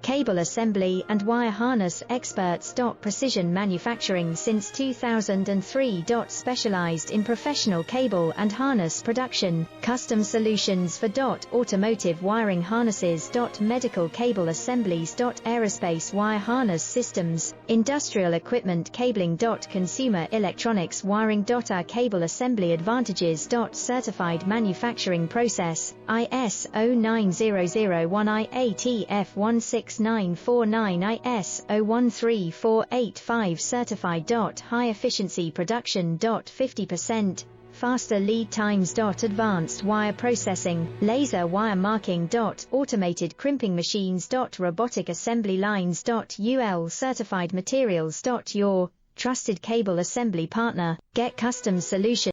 Cable assembly and wire harness experts. Precision manufacturing since 2003. Specialized in professional cable and harness production, custom solutions for automotive wiring harnesses. Medical cable assemblies. Aerospace wire harness systems, industrial equipment cabling. Consumer electronics wiring. Our cable assembly advantages. Certified manufacturing process, ISO 9001 IATF 16949 ISO 13485 certified. High efficiency production. 50% faster lead times. Advanced wire processing, laser wire marking. Automated crimping machines. Robotic assembly lines. UL certified materials. Your trusted cable assembly partner. Get custom solutions.